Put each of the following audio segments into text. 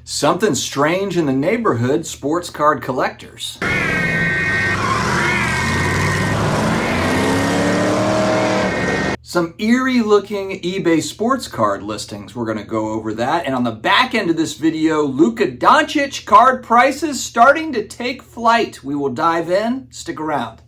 Something strange in the neighborhood sports card collectors. Some eerie looking eBay sports card listings. We're going to go over that. And on the back end of this video, Luka Doncic card prices starting to take flight. We will dive in. Stick around.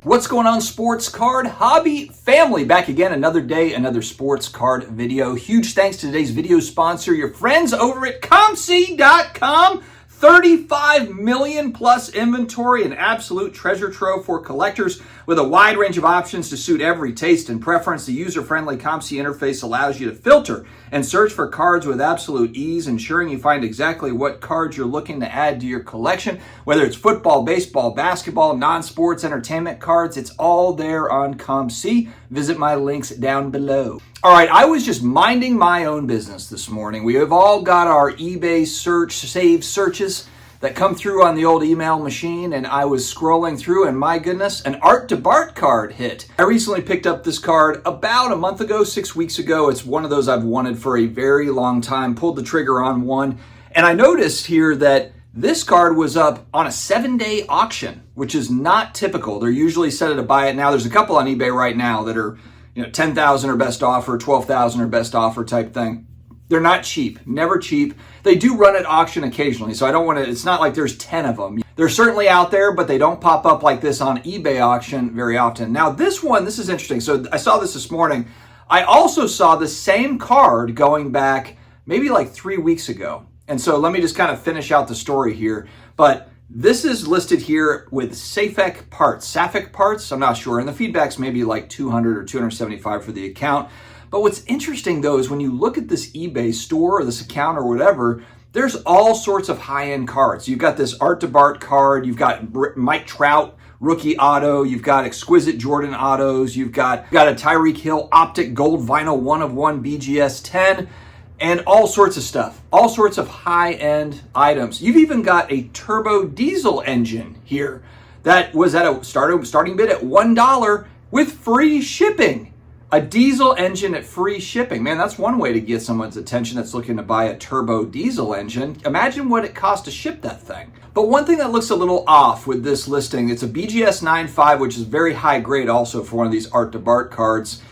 What's going on, sports card hobby family? Back again, another day, another sports card video. Huge thanks to today's video sponsor, your friends over at COMC.com. 35 million plus inventory, an absolute treasure trove for collectors with a wide range of options to suit every taste and preference. The user-friendly COMC interface allows you to filter and search for cards with absolute ease, ensuring you find exactly what cards you're looking to add to your collection. Whether it's football, baseball, basketball, non-sports, entertainment cards, it's all there on COMC. Visit my links down below. All right, I was just minding my own business this morning. We have all got our eBay saved searches that come through on the old email machine, and I was scrolling through, and my goodness, an Art to Bart card hit. I recently picked up this card about a month ago, 6 weeks ago. It's one of those I've wanted for a very long time, pulled the trigger on one, and I noticed here that this card was up on a 7-day auction, which is not typical. They're usually set to buy it now. There's a couple on eBay right now that are 10,000 or best offer, 12,000 or best offer type thing. They're not cheap, never cheap. They do run at auction occasionally, so I don't want to, it's not like there's 10 of them. They're certainly out there, but they don't pop up like this on eBay auction very often. Now this one, this is interesting. So I saw this morning. I also saw the same card going back maybe like 3 weeks ago. And so let me just kind of finish out the story here. But this is listed here with Safek parts, I'm not sure. And the feedback's maybe like 200 or 275 for the account. But what's interesting though is when you look at this eBay store or this account or whatever, there's all sorts of high-end cards. You've got this Art to Bart card, you've got Mike Trout rookie auto, you've got exquisite Jordan autos, you've got a Tyreek Hill optic gold vinyl 1/1 BGS 10, and all sorts of stuff, all sorts of high-end items. You've even got a turbo diesel engine here that was at a starting bid at $1 with free shipping. A diesel engine at free shipping. Man, that's one way to get someone's attention that's looking to buy a turbo diesel engine. Imagine what it costs to ship that thing. But one thing that looks a little off with this listing, it's a BGS 9.5, which is very high grade also for one of these Art to Bart cards.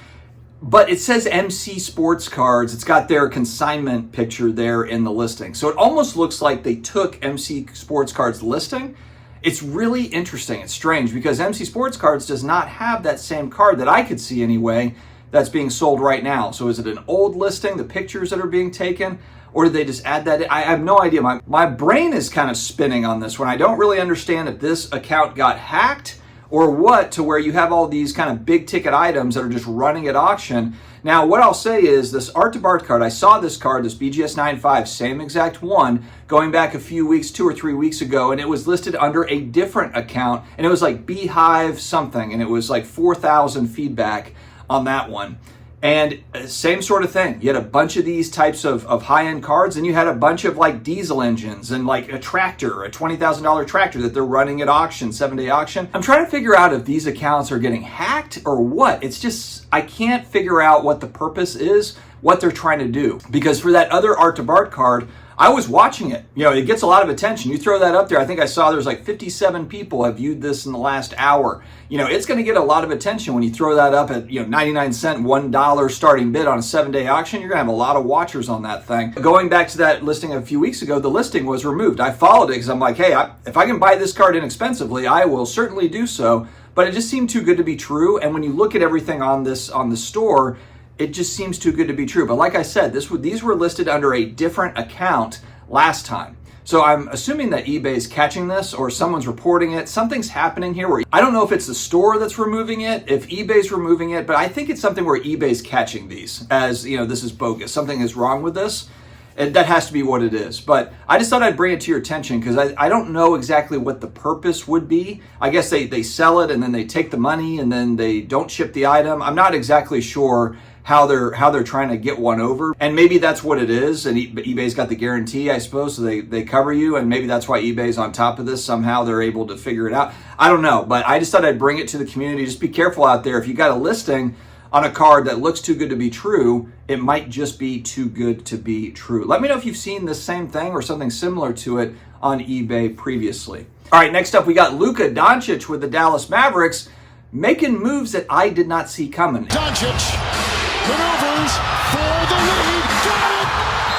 But it says MC Sports Cards. It's got their consignment picture there in the listing. So it almost looks like they took MC Sports Cards listing. It's really interesting. It's strange because MC Sports Cards does not have that same card that I could see anyway that's being sold right now. So is it an old listing, the pictures that are being taken, or did they just add that in? I have no idea. My brain is kind of spinning on this one. I don't really understand if this account got hacked or what, to where you have all these kind of big ticket items that are just running at auction. Now, what I'll say is this Art to Bart card, I saw this card, this BGS 9.5, same exact one, going back a few weeks, 2 or 3 weeks ago, and it was listed under a different account, and it was like Beehive something, and it was like 4,000 feedback on that one. And same sort of thing. You had a bunch of these types of high-end cards, and you had a bunch of like diesel engines and like a tractor, a $20,000 tractor that they're running at auction, 7-day auction. I'm trying to figure out if these accounts are getting hacked or what. It's just, I can't figure out what the purpose is, what they're trying to do. Because for that other Art to Bart card, I was watching it. It gets a lot of attention. You throw that up there, I think I saw there's like 57 people have viewed this in the last hour. It's going to get a lot of attention when you throw that up at 99 cent, $1 starting bid on a 7-day auction. You're going to have a lot of watchers on that thing. Going back to that listing a few weeks ago, the listing was removed. I followed it because I'm like, hey, if I can buy this card inexpensively, I will certainly do so. But it just seemed too good to be true. And when you look at everything on the store, it just seems too good to be true. But like I said, these were listed under a different account last time. So I'm assuming that eBay's catching this or someone's reporting it. Something's happening here where I don't know if it's the store that's removing it, if eBay's removing it, but I think it's something where eBay's catching these as, this is bogus. Something is wrong with this. And that has to be what it is. But I just thought I'd bring it to your attention because I don't know exactly what the purpose would be. I guess they sell it and then they take the money and then they don't ship the item. I'm not exactly sure how they're trying to get one over. And maybe that's what it is. And eBay's got the guarantee, I suppose, so they cover you. And maybe that's why eBay's on top of this. Somehow they're able to figure it out. I don't know, but I just thought I'd bring it to the community. Just be careful out there. If you got a listing on a card that looks too good to be true, it might just be too good to be true. Let me know if you've seen the same thing or something similar to it on eBay previously. All right, next up we got Luka Doncic with the Dallas Mavericks making moves that I did not see coming. Doncic maneuvers for the lead.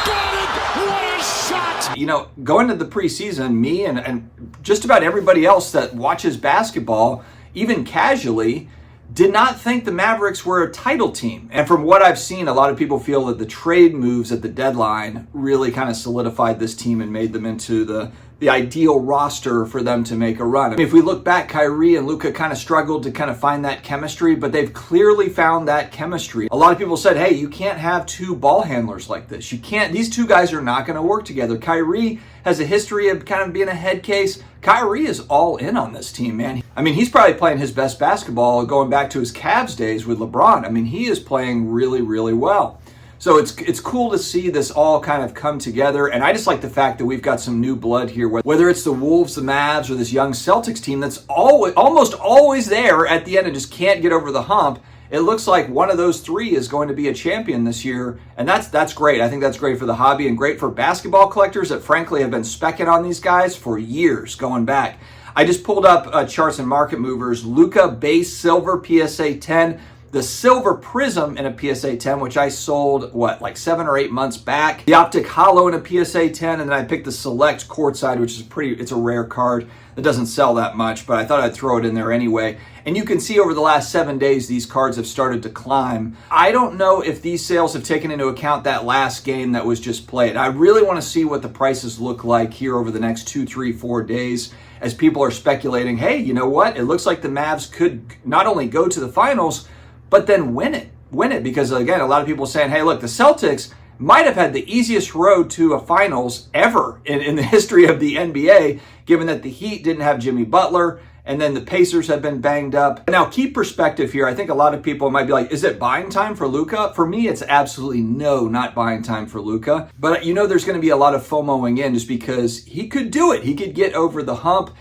Got it! What a shot! You know, going to the preseason, me and just about everybody else that watches basketball, even casually, did not think the Mavericks were a title team. And from what I've seen, a lot of people feel that the trade moves at the deadline really kind of solidified this team and made them into the ideal roster for them to make a run. I mean, if we look back, Kyrie and Luka kind of struggled to kind of find that chemistry, but they've clearly found that chemistry. A lot of people said, hey, you can't have two ball handlers like this. You can't, these two guys are not going to work together. Kyrie has a history of kind of being a head case. Kyrie is all in on this team, man. I mean, he's probably playing his best basketball going back to his Cavs days with LeBron. I mean, he is playing really, really well. So it's cool to see this all kind of come together, and I just like the fact that we've got some new blood here, whether it's the Wolves, the Mavs, or this young Celtics team that's almost always there at the end and just can't get over the hump. It looks like one of those three is going to be a champion this year, and that's great. I think that's great for the hobby and great for basketball collectors that frankly have been specking on these guys for years going back. I just pulled up charts and market movers. Luka base silver PSA 10. The silver prism in a PSA 10, which I sold, like 7 or 8 months back. The optic hollow in a PSA 10, and then I picked the select courtside, which is it's a rare card that doesn't sell that much, but I thought I'd throw it in there anyway. And you can see over the last 7 days, these cards have started to climb. I don't know if these sales have taken into account that last game that was just played. I really want to see what the prices look like here over the next 2, 3, 4 days as people are speculating, hey, you know what? It looks like the Mavs could not only go to the finals, but then win it. Because again, a lot of people are saying, hey, look, the Celtics might have had the easiest road to a finals ever in the history of the NBA, given that the Heat didn't have Jimmy Butler, and then the Pacers have been banged up. Now, keep perspective here. I think a lot of people might be like, is it buying time for Luka? For me, it's absolutely no, not buying time for Luka. But you know there's going to be a lot of FOMOing in just because he could do it. He could get over the hump.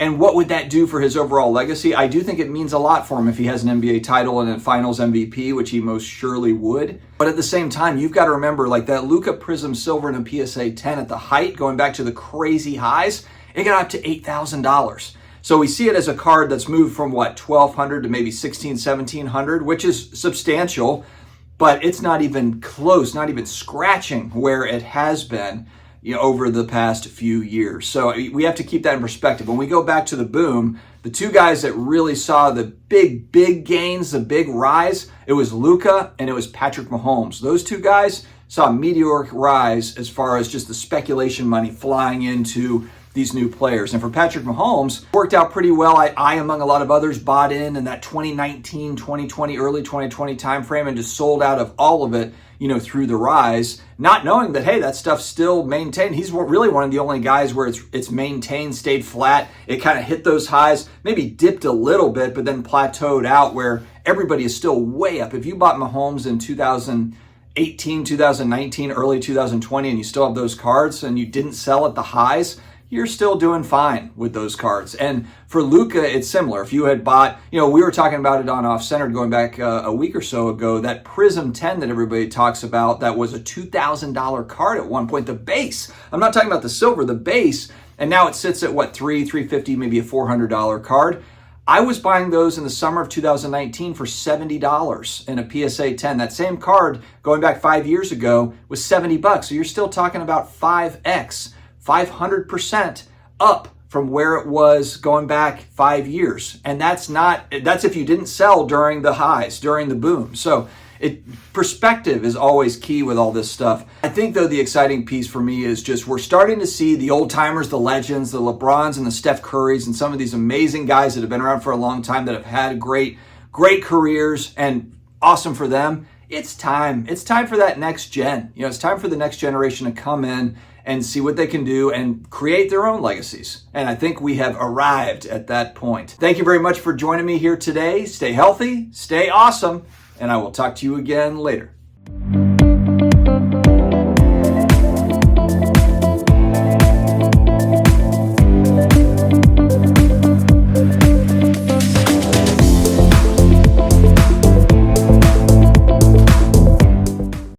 And what would that do for his overall legacy? I do think it means a lot for him if he has an NBA title and a finals MVP, which he most surely would. But at the same time, you've got to remember, like that Luka Prism Silver in a PSA 10 at the height, going back to the crazy highs, it got up to $8,000. So we see it as a card that's moved from what, $1,200 to maybe $1,600, $1,700, which is substantial, but it's not even close, not even scratching where it has been, you know, over the past few years. So we have to keep that in perspective. When we go back to the boom, the two guys that really saw the big gains, the big rise, it was Luka and it was Patrick Mahomes. Those two guys saw a meteoric rise as far as just the speculation money flying into these new players. And for Patrick Mahomes, worked out pretty well. I among a lot of others, bought in that 2019, 2020, early 2020 timeframe and just sold out of all of it, you know, through the rise, not knowing that, hey, that stuff's still maintained. He's really one of the only guys where it's maintained, stayed flat. It kind of hit those highs, maybe dipped a little bit, but then plateaued out where everybody is still way up. If you bought Mahomes in 2018, 2019, early 2020, and you still have those cards and you didn't sell at the highs, you're still doing fine with those cards. And for Luka, it's similar. If you had bought, you know, we were talking about it on Off-Centered going back a week or so ago, that Prism 10 that everybody talks about, that was a $2,000 card at one point, the base. I'm not talking about the silver, the base. And now it sits at what, $350, maybe a $400 card. I was buying those in the summer of 2019 for $70 in a PSA 10. That same card going back 5 years ago was $70. So you're still talking about 5x. 500% up from where it was going back 5 years. And that's if you didn't sell during the highs, during the boom. So perspective is always key with all this stuff. I think though the exciting piece for me is just we're starting to see the old timers, the legends, the LeBrons and the Steph Currys and some of these amazing guys that have been around for a long time that have had great careers and awesome for them. It's time. It's time for that next gen. You know, it's time for the next generation to come in and see what they can do and create their own legacies. And I think we have arrived at that point. Thank you very much for joining me here today. Stay healthy, stay awesome, and I will talk to you again later.